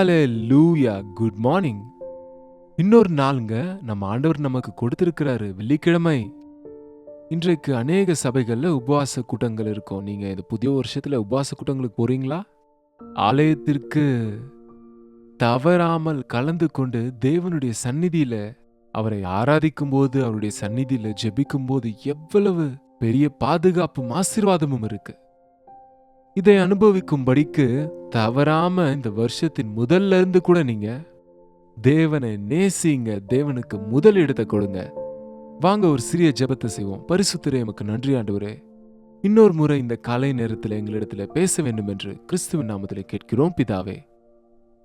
ஹalleluya good morning. இன்னொரு நாளுங்க நம்ம ஆண்டவர் நமக்கு கொடுத்திருக்கிறாரு வெள்ளிக்கிழமை. இன்றைக்கு அநேக சபைகள்ல உபவாச கூட்டங்கள் இருக்கும். நீங்க இந்த புதிய வருஷத்துல உபவாச கூட்டங்களுக்கு போறீங்களா? ஆலயத்திற்கு தவறாமல் கலந்து கொண்டு தேவனுடைய சந்நிதியில அவரை ஆராதிக்கும் போது, அவருடைய சந்நிதியில ஜெபிக்கும் போது எவ்வளவு பெரிய பாதுகாப்பும் ஆசீர்வாதமும் இருக்கு. இதை அனுபவிக்கும்படிக்கு தவறாம இந்த வருஷத்தின் முதல்ல இருந்து கூட நீங்க தேவனை நேசிங்க, தேவனுக்கு முதல் இடத்தை கொடுங்க. வாங்க ஒரு சிறிய ஜெபத்தை செய்வோம். பரிசுத்தரே, எமக்கு நன்றி ஆண்டவரே. இன்னொரு முறை இந்த காலை நேரத்தில் எங்களிடத்துல பேச வேண்டும் என்று கிறிஸ்துவின் நாமத்திலே கேட்கிறோம் பிதாவே.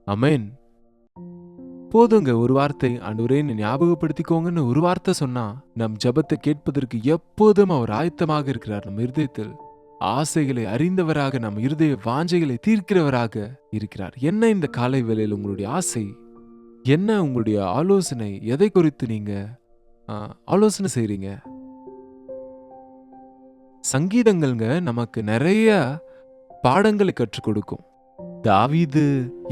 அமேன். போதுங்க ஒரு வார்த்தை, ஆண்டவரே ஞாபகப்படுத்திக்கோங்கன்னு ஒரு வார்த்தை சொன்னா நம் ஜெபத்தை கேட்பதற்கு எப்போதும் அவர் ஆயத்தமாக இருக்கிறார். நம் இருதயத்தில் ஆசைகளை அறிந்தவராக, நம் இருதய வாஞ்சைகளை தீர்க்கிறவராக இருக்கிறார். என்ன இந்த காலை வேளையில் உங்களுடைய ஆசை என்ன? உங்களுடைய ஆலோசனை எதை குறித்து நீங்க ஆலோசனை செய்றீங்க? சங்கீதங்கள்ங்க நமக்கு நிறைய பாடங்களை கற்றுக் கொடுக்கும். தாவீது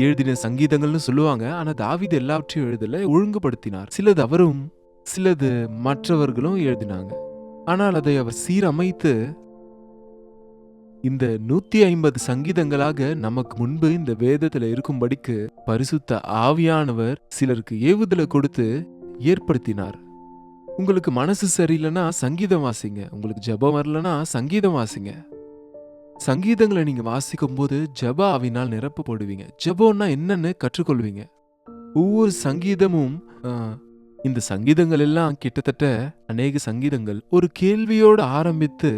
எழுதின சங்கீதங்கள்னு சொல்லுவாங்க. ஆனா தாவீது எல்லாவற்றையும் எழுதல, ஒழுங்குபடுத்தினார். சிலது அவரும் சிலது மற்றவர்களும் எழுதினாங்க. ஆனால் அதை அவர் சீரமைத்து இந்த 150 சங்கீதங்களாக நமக்கு முன்பு இந்த வேதத்துல இருக்கும்படிக்கு பரிசுத்த ஆவியானவர் சிலருக்கு ஏவுதலை கொடுத்து ஏற்படுத்தினார். உங்களுக்கு மனசு சரியில்லைன்னா சங்கீதம் வாசிங்க. உங்களுக்கு ஜெபம் வரலன்னா சங்கீதம் வாசிங்க. சங்கீதங்களை நீங்க வாசிக்கும் போது ஜெப ஆவினால் நிரப்பப்படுவீங்க. ஜெபம்னா என்னன்னு கற்றுக்கொள்வீங்க. ஒவ்வொரு சங்கீதமும் இந்த சங்கீதங்கள் எல்லாம் கிட்டத்தட்ட அநேக சங்கீதங்கள் ஒரு கேள்வியோடு ஆரம்பித்து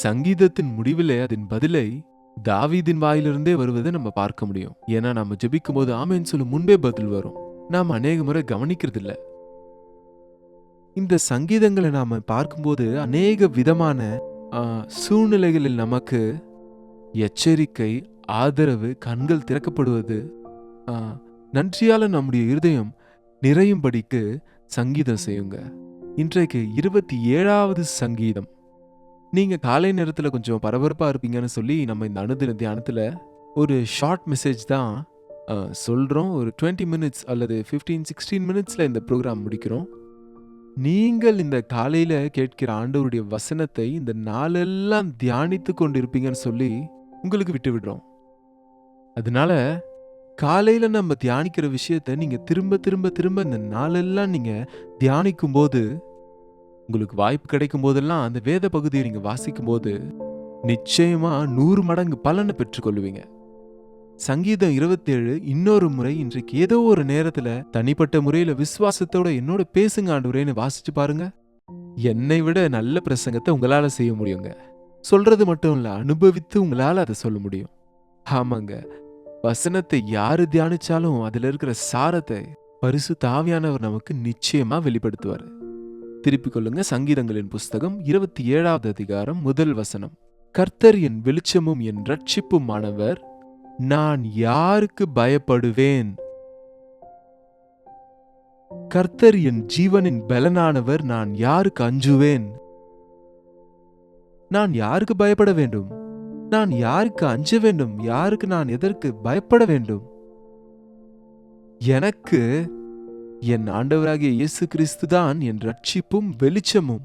சங்கீதத்தின் முடிவிலே அதன் பதிலை தாவீதின் வாயிலிருந்தே வருவதை நம்ம பார்க்க முடியும். ஏன்னா நம்ம ஜெபிக்கும் போது ஆமேன்னு சொல்லும் முன்பே பதில் வரும். நாம் அநேக முறை கவனிக்கிறது இல்ல. இந்த சங்கீதங்களை நாம பார்க்கும்போது அநேக விதமான சூழ்நிலைகளில் நமக்கு எச்சரிக்கை, ஆதரவு, கண்கள் திறக்கப்படுவது, நன்றியால நம்முடைய இருதயம் நிறையும்படிக்கு சங்கீதம் செய்யுங்க. இன்றைக்கு 27வது சங்கீதம். நீங்க காலை நேரத்துல கொஞ்சம் பரபரப்பா இருப்பீங்கன்னு சொல்லி நம்ம இந்த அனுதின தியானத்துல ஒரு ஷார்ட் மெசேஜ் தான் சொல்றோம். ஒரு 20 மினிட்ஸ் அல்லது 15-16 மினிட்ஸ்ல இந்த ப்ரோக்ராம் முடிக்கிறோம். நீங்கள் இந்த காலையில கேட்கிற ஆண்டவருடைய வசனத்தை இந்த நாளெல்லாம் தியானித்து கொண்டு இருப்பீங்கன்னு சொல்லி உங்களுக்கு விட்டு விடுறோம். அதனால காலையில நம்ம தியானிக்கிற விஷயத்த நீங்க திரும்ப திரும்ப திரும்ப இந்த நாளெல்லாம் நீங்க தியானிக்கும் போது, உங்களுக்கு வாய்ப்பு கிடைக்கும் போதெல்லாம் அந்த வேத பகுதியை நீங்க வாசிக்கும் போது நிச்சயமா 100 மடங்கு பலனை பெற்றுக்கொள்வீங்க. சங்கீதம் 27 இன்னொரு முறை இன்றைக்கு ஏதோ ஒரு நேரத்துல தனிப்பட்ட முறையில விசுவாசத்தோட என்னோட பேசுங்க ஆண்டவரேன்னு வாசிச்சு பாருங்க. என்னை விட நல்ல பிரசங்கத்தை உங்களால செய்ய முடியுங்க. சொல்றது மட்டும் இல்ல, அனுபவித்து உங்களால அதை சொல்ல முடியும். ஆமாங்க, வசனத்தை யாரு தியானிச்சாலும் அதுல இருக்கிற சாரத்தை பரிசுத்த ஆவியானவர் நமக்கு நிச்சயமா வெளிப்படுத்துவார். திருப்பிக் கொள்ளுங்க. சங்கீதங்களின் புஸ்தகம் 27வது அதிகாரம் 1 வசனம். கர்த்தர் என் வெளிச்சமும் என் ரட்சிப்புமானவர், நான் யாருக்கு பயப்படுவேன்? கர்த்தர் என் ஜீவனின் பலனானவர், நான் யாருக்கு அஞ்சுவேன்? நான் யாருக்கு பயப்பட வேண்டும்? நான் யாருக்கு அஞ்ச வேண்டும்? யாருக்கு நான் எதற்கு பயப்பட வேண்டும்? எனக்கு என் ஆண்டவராகிய இயேசு கிறிஸ்து தான் என் ரட்சிப்பும் வெளிச்சமும்.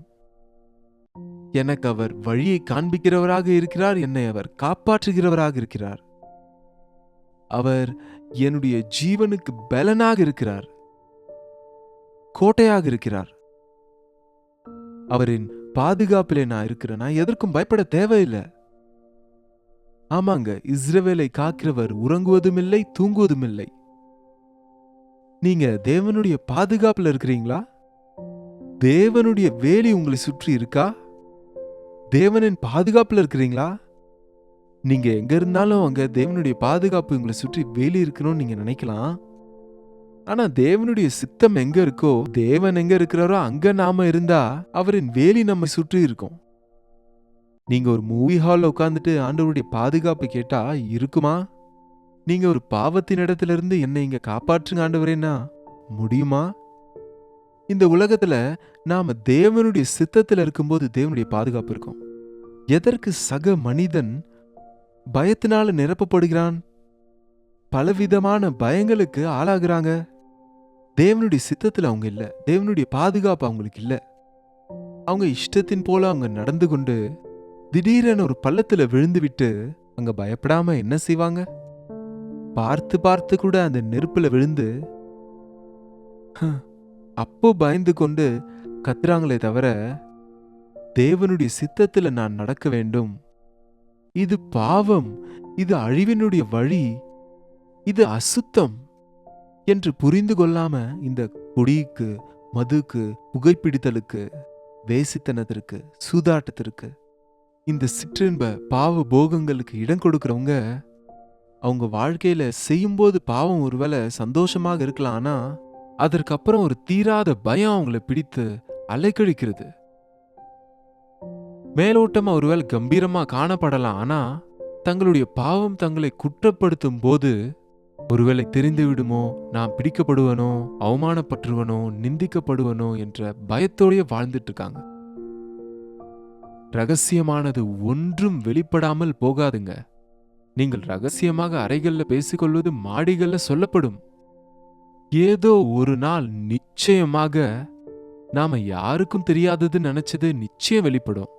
எனக்கு அவர் வழியை காண்பிக்கிறவராக இருக்கிறார். என்னை அவர் காப்பாற்றுகிறவராக இருக்கிறார். அவர் என்னுடைய ஜீவனுக்கு பலனாக இருக்கிறார், கோட்டையாக இருக்கிறார். அவரின் பாதுகாப்பிலே நான் இருக்கிறேன். நான் எதற்கும் பயப்பட தேவையில்லை. ஆமாங்க, இஸ்ரவேலை காக்கிறவர் உறங்குவதும் இல்லை, தூங்குவதும் இல்லை. நீங்க தேவனுடைய பாதுகாப்புல இருக்கிறீங்களா? தேவனுடைய வேலி உங்களை சுற்றி இருக்கா? தேவனின் பாதுகாப்புல இருக்கிறீங்களா? நீங்க எங்க இருந்தாலும் அங்க தேவனுடைய பாதுகாப்பு உங்களை சுற்றி வேலி இருக்கணும்னு நீங்க நினைக்கலாம். ஆனா தேவனுடைய சித்தம் எங்க இருக்கோ, தேவன் எங்க இருக்கிறாரோ அங்க நாம இருந்தா அவரின் வேலி நம்ம சுற்றி இருக்கும். நீங்க ஒரு மூவி ஹால்ல உட்கார்ந்துட்டு ஆண்டவருடைய பாதுகாப்பு கேட்டா இருக்குமா? நீங்க ஒரு பாவத்தின் இடத்திலிருந்து என்னை இங்க காப்பாற்றுங்க ஆண்டவரேன்னா முடியுமா? இந்த உலகத்துல நாம தேவனுடைய சித்தத்துல இருக்கும்போது தேவனுடைய பாதுகாப்பு இருக்கும். எதற்கு சக மனிதன் பயத்தினால நிரப்பப்படுகிறான்? பலவிதமான பயங்களுக்கு ஆளாகிறாங்க. தேவனுடைய சித்தத்துல அவங்க இல்ல. தேவனுடைய பாதுகாப்பு அவங்களுக்கு இல்ல. அவங்க இஷ்டத்தின் போல அவங்க நடந்து கொண்டு திடீரென ஒரு பள்ளத்துல விழுந்து விட்டு அங்க பயப்படாம என்ன செய்வாங்க? பார்த்து பார்த்து கூட அந்த நெருப்புல விழுந்து அப்போ பயந்து கொண்டு கத்துறாங்களே தவிர, தேவனுடைய சித்தத்துல நான் நடக்க வேண்டும், இது பாவம், இது அழிவினுடைய வழி, இது அசுத்தம் என்று புரிந்து கொள்ளாம இந்த குடிக்கு, மதுக்கு, புகைப்பிடித்தலுக்கு, வேசித்தனத்திற்கு, சூதாட்டத்திற்கு, இந்த சிற்றின்ப பாவ போகங்களுக்கு இடம் கொடுக்கறவங்க அவங்க வாழ்க்கையில செய்யும்போது பாவம் ஒருவேளை சந்தோஷமாக இருக்கலாம். ஆனா அதற்கப்புறம் ஒரு தீராத பயம் அவங்களை பிடித்து அலைக்கழிக்கிறது. மேலோட்டமா ஒருவேளை கம்பீரமா காணப்படலாம். ஆனா தங்களுடைய பாவம் தங்களை குற்றப்படுத்தும் போது ஒருவேளை தெரிந்து விடுமோ, நான் பிடிக்கப்படுவனோ, அவமானப்பட்டுருவனோ, நிந்திக்கப்படுவனோ என்ற பயத்தோடய வாழ்ந்துட்டு இருக்காங்க. ரகசியமானது ஒன்றும் வெளிப்படாமல் போகாதுங்க. நீங்கள் ரகசியமாக அறைகள்ல பேசிக்கொள்வது மாடிகள்ல சொல்லப்படும். ஏதோ ஒரு நாள் நிச்சயமாக நாம யாருக்கும் தெரியாதது நினைச்சது நிச்சயம் வெளிப்படும்.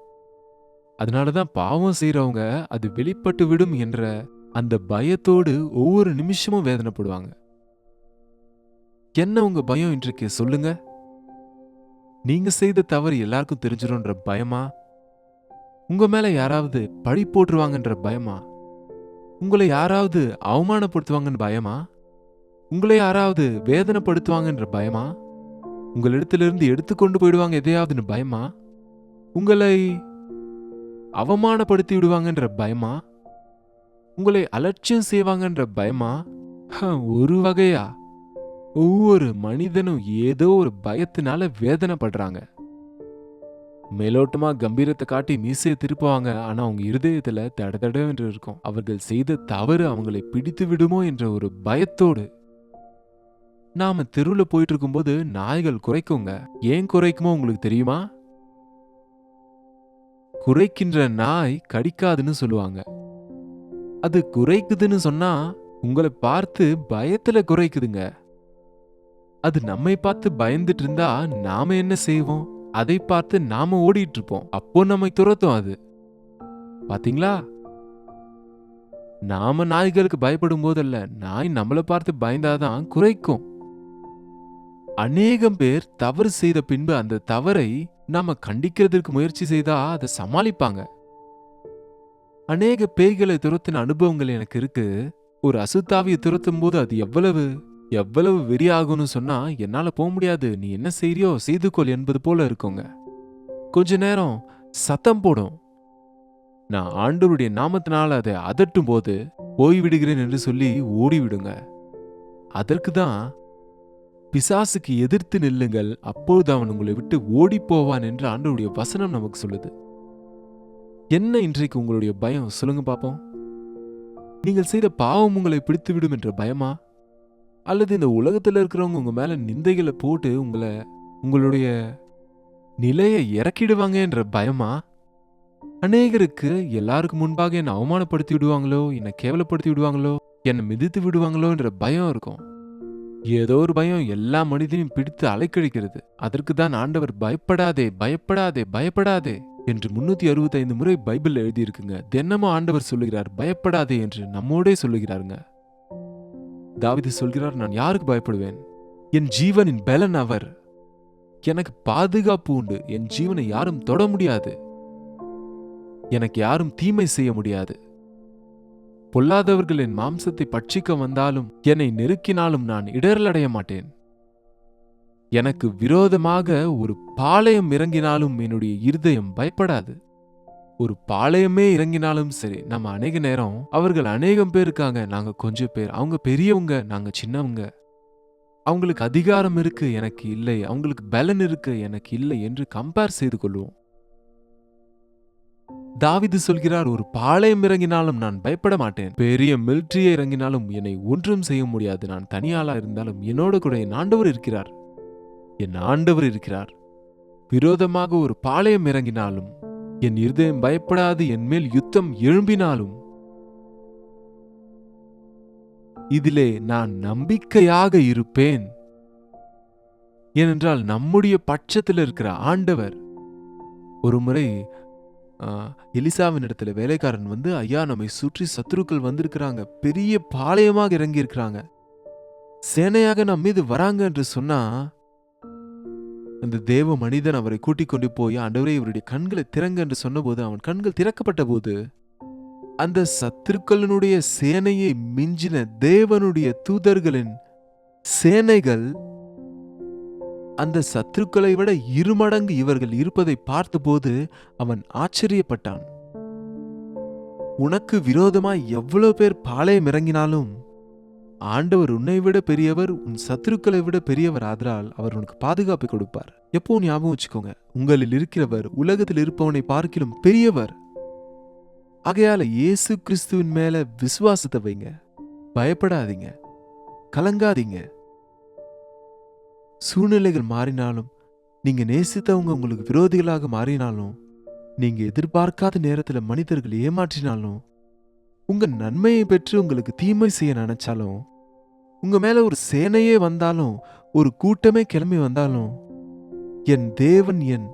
அதனாலதான் பாவம் செய்யறவங்க அது வெளிப்பட்டு விடும் என்ற அந்த பயத்தோடு ஒவ்வொரு நிமிஷமும் வேதனைப்படுவாங்க. என்ன உங்க பயம் இன்றைக்கு சொல்லுங்க? நீங்க செய்த தவறு எல்லாருக்கும் தெரிஞ்சிடும்ன்ற பயமா? உங்க மேல யாராவது பழி போட்டுருவாங்கன்ற பயமா? உங்களை யாராவது அவமானப்படுத்துவாங்கன்னு பயமா? உங்களை யாராவது வேதனைப்படுத்துவாங்கன்ற பயமா? உங்களிடத்திலிருந்து எடுத்துக்கொண்டு போயிடுவாங்க எதையாவதுன்னு பயமா? உங்களை அவமானப்படுத்தி விடுவாங்கன்ற பயமா? உங்களை அலட்சியம் செய்வாங்கன்ற பயமா? ஒரு வகையா ஒவ்வொரு மனிதனும் ஏதோ ஒரு பயத்தினால வேதனைப்படுறாங்க. மேலோட்டமா கம்பீரத்தை காட்டி மீசையை திருப்புவாங்க. ஆனா அவங்க இருதயத்துல தடதடவென்று இருக்கும். அவர்கள் செய்த தவறு அவங்களை பிடித்து விடுமோ என்ற ஒரு பயத்தோடு. நாம தெருவுல போயிட்டு இருக்கும்போது நாய்கள் குரைக்குங்க. ஏன் குரைக்குமோ உங்களுக்கு தெரியுமா? குரைக்கின்ற நாய் கடிக்காதுன்னு சொல்லுவாங்க. அது குரைக்குதுன்னு சொன்னா உங்களை பார்த்து பயத்துல குரைக்குதுங்க. அது நம்மை பார்த்து பயந்துட்டு இருந்தா நாம என்ன செய்வோம்? அதை பார்த்து நாம ஓடிட்டு இருப்போம். அப்போ நம்மை துரத்தும் அது. பாத்தீங்களா? நாம நாய்களுக்கு பயப்படும் போதல்ல, நாய் நம்மளை பார்த்து பயந்தாதான் குரைக்கும். அநேகம் பேர் தவறு செய்த பின்பு அந்த தவறை நாம கண்டிக்கிறதுக்கு முயற்சி செய்தா அதை சமாளிப்பாங்க. அநேக பேய்களை துரத்தின அனுபவங்கள் எனக்கு இருக்கு. ஒரு அசுத்தாவியை துரத்தும் போது அது எவ்வளவு வெறியாகும்னு சொன்னா என்னால போக முடியாது, நீ என்ன செய்யறியோ செய்துகொள் என்பது போல இருக்குங்க. கொஞ்ச நேரம் சத்தம் போடும். நான் ஆண்டவருடைய நாமத்தினால அதை அதட்டும் போது போய்விடுகிறேன் என்று சொல்லி ஓடிவிடுங்க. அதற்குதான் பிசாசுக்கு எதிர்த்து நில்லுங்கள், அப்பொழுது அவன் உங்களை விட்டு ஓடி போவான் என்று ஆண்டவருடைய வசனம் நமக்கு சொல்லுது. என்ன இன்றைக்கு உங்களுடைய பயம் சொல்லுங்க பாப்போம். நீங்கள் செய்த பாவம் உங்களை பிடித்துவிடும் என்ற பயமா? அல்லது இந்த உலகத்துல இருக்கிறவங்க உங்க மேல நிந்தைகளை போட்டு உங்களுடைய நிலையை இறக்கிடுவாங்க என்ற பயமா? அநேகருக்கு எல்லாருக்கும் முன்பாக என்னை அவமானப்படுத்தி விடுவாங்களோ, என்னை கேவலப்படுத்தி விடுவாங்களோ, என்னை மிதித்து விடுவாங்களோ என்ற பயம் இருக்கும். ஏதோ ஒரு பயம் எல்லா மனிதனையும் பிடித்து அலைக்கழிக்கிறது. அதற்கு தான் ஆண்டவர் பயப்படாதே பயப்படாதே பயப்படாதே என்று 365 முறை பைபிள்ல எழுதியிருக்குங்க. தினமும் ஆண்டவர் சொல்லுகிறார் பயப்படாதே என்று நம்மோடே சொல்லுகிறாருங்க. தாவீது சொல்கிறார், நான் யாருக்கு பயப்படுவேன்? என் ஜீவனின் பலன் அவர். எனக்கு பாதுகாப்பு உண்டு. என் ஜீவனை யாரும் தொட முடியாது. எனக்கு யாரும் தீமை செய்ய முடியாது. பொல்லாதவர்கள் என் மாம்சத்தை பட்சிக்க வந்தாலும் என்னை நெருக்கினாலும் நான் இடரலடைய மாட்டேன். எனக்கு விரோதமாக ஒரு பாளையம் இறங்கினாலும் என்னுடைய இருதயம் பயப்படாது. ஒரு பாளையமே இறங்கினாலும் சரி, நம்ம அநேக நேரம் அவர்கள் அநேகம் பேர் இருக்காங்க, நாங்க கொஞ்சம் பேர், அவங்க பெரியவங்க, நாங்க சின்னவங்க, அவங்களுக்கு அதிகாரம் இருக்கு எனக்கு இல்லை, அவங்களுக்கு பலன் இருக்கு எனக்கு இல்லை என்று கம்பேர் செய்து கொள்வோம். தாவீது சொல்கிறார், ஒரு பாளையம் இறங்கினாலும் நான் பயப்பட மாட்டேன். பெரிய மிலிட்டரியை இறங்கினாலும் என்னை ஒன்றும் செய்ய முடியாது. நான் தனியாளா இருந்தாலும் என்னோட கூட என் ஆண்டவர் இருக்கிறார். என் ஆண்டவர் இருக்கிறார். விரோதமாக ஒரு பாளையம் இறங்கினாலும் என் இருதயம் பயப்படாது. என் மேல் யுத்தம் எழும்பினாலும் இதிலே நான் நம்பிக்கையாக இருப்பேன். ஏனென்றால் நம்முடைய பட்சத்தில் இருக்கிற ஆண்டவர். ஒரு முறை எலிசாவின் இடத்துல வேலைக்காரன் வந்து, ஐயா நம்மை சுற்றி சத்துருக்கள் வந்திருக்கிறாங்க, பெரிய பாளையமாக இறங்கி இருக்கிறாங்க, சேனையாக நம் மீது வராங்க என்று சொன்னா, அந்த தேவ மனிதன் அவரை கூட்டிக் கொண்டு போய், ஆண்டவரே இவருடைய கண்களை திறங்க என்று சொன்னபோது அவன் கண்கள் திறக்கப்பட்ட போது அந்த சத்துருக்களினுடைய சேனையை மிஞ்சின தேவனுடைய தூதர்களின் சேனைகள் அந்த சத்துருக்களை விட 2 மடங்கு இவர்கள் இருப்பதை பார்த்தபோது அவன் ஆச்சரியப்பட்டான். உனக்கு விரோதமாய் எவ்வளவு பேர் பாளையம் இறங்கினாலும் ஆண்டவர் உன்னை விட பெரியவர், உன் சத்துருக்களை விட பெரியவர். ஆதலால் அவர் உனக்கு பாதுகாப்பை கொடுப்பார். எப்போ ஞாபகம் வச்சுக்கோங்க, உங்களில் இருக்கிறவர் உலகத்தில் இருப்பவனை பார்க்கிலும் பெரியவர். ஆகையால இயேசு கிறிஸ்துவின் மேல விசுவாசத்தை வைங்க. பயப்படாதீங்க, கலங்காதீங்க. சூழ்நிலைகள் மாறினாலும், நீங்க நேசித்தவங்க உங்களுக்கு விரோதிகளாக மாறினாலும், நீங்க எதிர்பார்க்காத நேரத்தில் மனிதர்கள் ஏமாற்றினாலும், உங்க நன்மையை பெற்று உங்களுக்கு தீமை செய்ய நினைச்சாலும், உங்க மேல ஒரு சேனையே வந்தாலும், ஒரு கூட்டமே கிளம்பி வந்தாலும், என் தேவன் என்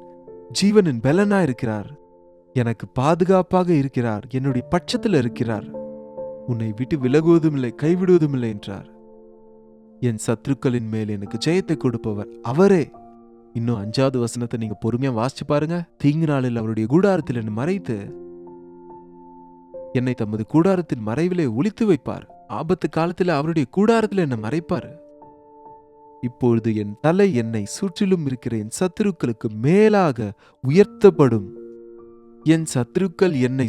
ஜீவனின் பலனா இருக்கிறார், எனக்கு பாதுகாப்பாக இருக்கிறார், என்னுடைய பட்சத்தில் இருக்கிறார், உன்னை விட்டு விலகுவதும் இல்லை கைவிடுவதும் இல்லை என்றார். என் சத்துருக்களின் மேல் எனக்கு ஜெயத்தை கொடுப்பவர் அவரே. இன்னும் 5வது வசனத்தை நீங்க பொறுமையா வாசிச்சு பாருங்க. தீங்கு நாளில் அவருடைய கூடாரத்தில் என்னை மறைத்து என்னை தமது கூடாரத்தின் மறைவிலே ஒளித்து வைப்பார். ஆபத்து காலத்தில் அவருடைய கூடாரத்தில் என்னை மறைப்பார். இப்பொழுது என் தலை என்னை சுற்றிலும் இருக்கிற என் சத்துருக்களுக்கு மேலாக உயர்த்தப்படும். என் சத்துருக்கள் என்னை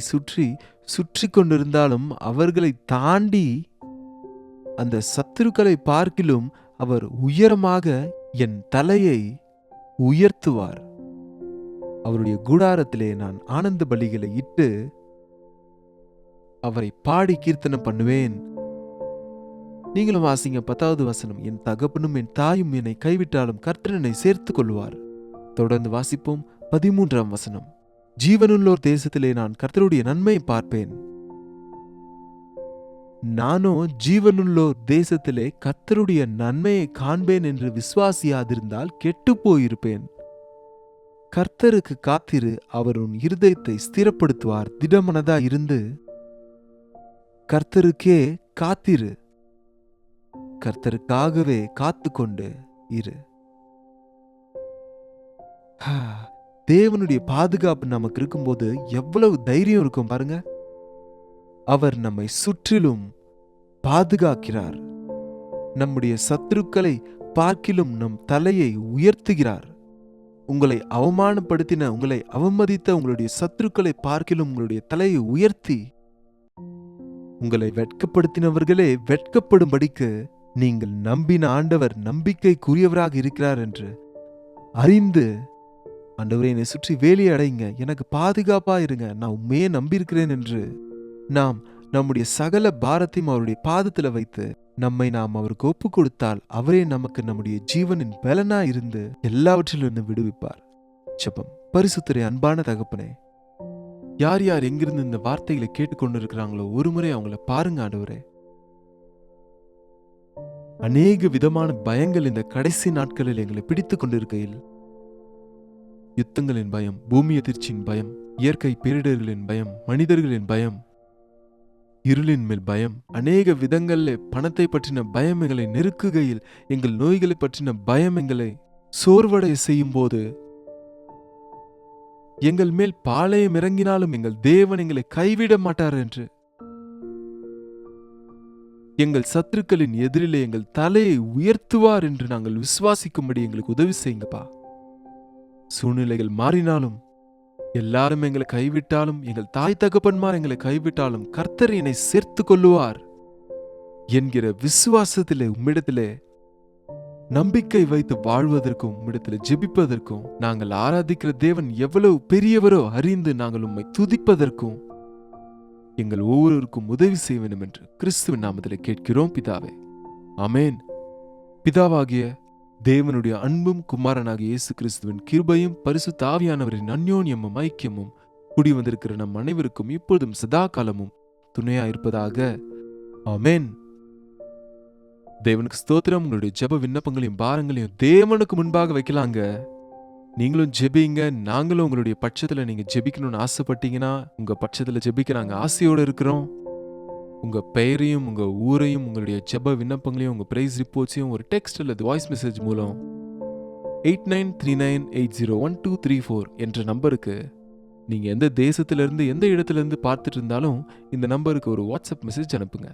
சுற்றி கொண்டிருந்தாலும் அவர்களை தாண்டி அந்த சத்துருக்களை பார்க்கிலும் அவர் உயரமாக என் தலையை உயர்த்துவார். அவருடைய கூடாரத்திலே நான் ஆனந்த பலிகளை இட்டு அவரை பாடி கீர்த்தனம் பண்ணுவேன். நீங்களும் வாசிங்க 10வது வசனம். என் தகப்பனும் என் தாயும் என்னை கைவிட்டாலும் கர்த்தர் என்னை சேர்த்துக் கொள்வார். தொடர்ந்து வாசிப்போம் 13ஆம் வசனம். ஜீவனுள்ளோர் தேசத்திலே நான் கர்த்தருடைய நன்மையை பார்ப்பேன். நானோ ஜீவனுள்ளோர் தேசத்திலே கர்த்தருடைய நன்மையை காண்பேன் என்று விசுவாசியாதிருந்தால் கெட்டு போயிருப்பேன். கர்த்தருக்கு காத்திரு, அவர் உன் இருதயத்தை ஸ்திரப்படுத்துவார். திடமனதா இருந்து கர்த்தருக்கே காத்திரு, கர்த்தருக்காகவே காத்து கொண்டு இரு. தேவனுடைய பாதுகாப்பு நமக்கு இருக்கும்போது எவ்வளவு தைரியம் இருக்கும் பாருங்க. அவர் நம்மை சுற்றிலும் பாதுகாக்கிறார். நம்முடைய சத்துருக்களை பார்க்கிலும் நம் தலையை உயர்த்துகிறார். உங்களை அவமானப்படுத்தின, உங்களை அவமதித்த உங்களுடைய சத்துருக்களை பார்க்கிலும் உங்களுடைய தலையை உயர்த்தி, உங்களை வெட்கப்படுத்தினவர்களே வெட்கப்படும்படிக்கு நீங்கள் நம்பின ஆண்டவர் நம்பிக்கைக்குரியவராக இருக்கிறார் என்று அறிந்து, ஆண்டவரே என்னை சுற்றி வேலி அடைங்க, எனக்கு பாதுகாப்பா இருங்க, நான் உண்மையே நம்பியிருக்கிறேன் என்று நாம் நம்முடைய சகல பாரத்தையும் அவருடைய பாதத்தில் வைத்து நம்மை நாம் அவருக்கு ஒப்பு கொடுத்தால் அவரே நமக்கு நம்முடைய ஜீவனின் பலனா இருந்து எல்லாவற்றிலிருந்து விடுவிப்பார். ஜெபம். பரிசுத்தரே, அன்பான தகப்பனே, யார் யார் எங்கிருந்து இந்த வார்த்தைகளை கேட்டுக்கொண்டு இருக்கிறாங்களோ ஒரு முறை அவங்கள பாருங்க ஆண்டவரே. அநேக விதமான பயங்கள் இந்த கடைசி நாட்களில் எங்களை பிடித்துக் கொண்டிருக்கையில், யுத்தங்களின் பயம், பூமி அதிர்ச்சியின் பயம், இயற்கை பேரிடர்களின் பயம், மனிதர்களின் பயம், இருளின் மேல் பயம், அநேக விதங்களில் பணத்தை பற்றின பயம் எங்களை நெருக்குகையில், எங்கள் நோய்களை பற்றின பயம் எங்களை சோர்வடைய செய்யும் போது, எங்கள் மேல் பாளையம் இறங்கினாலும் எங்கள் தேவன் எங்களை கைவிட மாட்டார் என்று, எங்கள் சத்துருக்களின் எதிரிலே எங்கள் தலையை உயர்த்துவார் என்று நாங்கள் விசுவாசிக்கும்படி எங்களுக்கு உதவி செய்யுங்கப்பா. சூழ்நிலைகள் மாறினாலும், எல்லாரும் எங்களை கைவிட்டாலும், எங்கள் தாய் தகப்பன்மார் எங்களை கைவிட்டாலும் கர்த்தர் என்னை சேர்த்து கொள்ளுவார் என்கிற விசுவாசத்திலே உம்மிடத்திலே நம்பிக்கை வைத்து வாழ்வதற்கும், உம்மிடத்திலே ஜெபிப்பதற்கும், நாங்கள் ஆராதிக்கிற தேவன் எவ்வளவு பெரியவரோ அறிந்து நாங்கள் உம்மை துதிப்பதற்கும் எங்கள் ஒவ்வொருவருக்கும் உதவி செய்ய வேண்டும் என்று கிறிஸ்துவின் நாமத்திலே கேட்கிறோம் பிதாவே. ஆமேன். பிதாவாகிய தேவனுடைய அன்பும் குமாரனாகிய இயேசு கிறிஸ்துவின் கிருபையும் பரிசுத்த ஆவியானவரின் அந்யோன்யமும் ஐக்கியமும் கூடி வந்திருக்கிற நம் அனைவருக்கும் இப்பொழுதும் சதா காலமும் துணையாயிருப்பதாக. ஆமேன். தேவனுக்கு ஸ்தோத்திரம். உங்களுடைய ஜெப விண்ணப்பங்களையும் பாரங்களையும் தேவனுக்கு முன்பாக வைக்கலாங்க. நீங்களும் ஜெபிங்க. நாங்களும் உங்களுடைய பட்சத்துல நீங்க ஜெபிக்கணும்னு ஆசைப்பட்டீங்கன்னா உங்க பட்சத்துல ஜெபிக்க நாங்க ஆசையோட இருக்கிறோம். உங்க பெயரையும் உங்க ஊரையும் உங்களுடைய ஜெப விண்ணப்பங்களையும் உங்க பிரைஸ் ரிப்போர்ட்ஸையும் ஒரு டெக்ஸ்ட் அல்லது வாய்ஸ் மெசேஜ் மூலம் 8939801234 என்ற நம்பருக்கு, நீங்க எந்த தேசத்திலிருந்து எந்த இடத்திலிருந்து பார்த்துட்டு இருந்தாலும் இந்த நம்பருக்கு ஒரு வாட்ஸ்அப் மெசேஜ் அனுப்புங்க.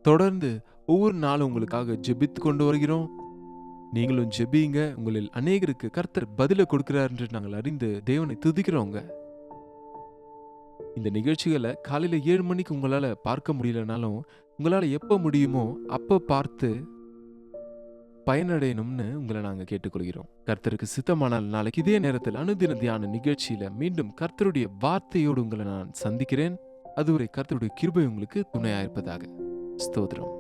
தொடர்ந்து ஒவ்வொரு நாளும் உங்களுக்காக ஜெபித்து கொண்டு வருகிறோம். நீங்களும் ஜெபிங்க. உங்களில் அநேகருக்கு கர்த்தர் பதில கொடுக்கிறார் என்று நாங்கள் அறிந்து தேவனை துதிக்கிறோங்க. இந்த நிகழ்ச்சிகளை காலையில 7 மணிக்கு உங்களால பார்க்க முடியலனாலும் உங்களால எப்ப முடியுமோ அப்ப பார்த்து பயனடையணும்னு உங்களை நாங்க கேட்டுக்கொள்கிறோம். கர்த்தருக்கு சித்தமானால் நாளைக்கு இதே நேரத்தில் அனுதின தியான நிகழ்ச்சியில மீண்டும் கர்த்தருடைய வார்த்தையோடு உங்களை நான் சந்திக்கிறேன். அதுவரை கர்த்தருடைய கிருபை உங்களுக்கு துணையாயிருப்பதாக. ஸ்தோத்திரம்.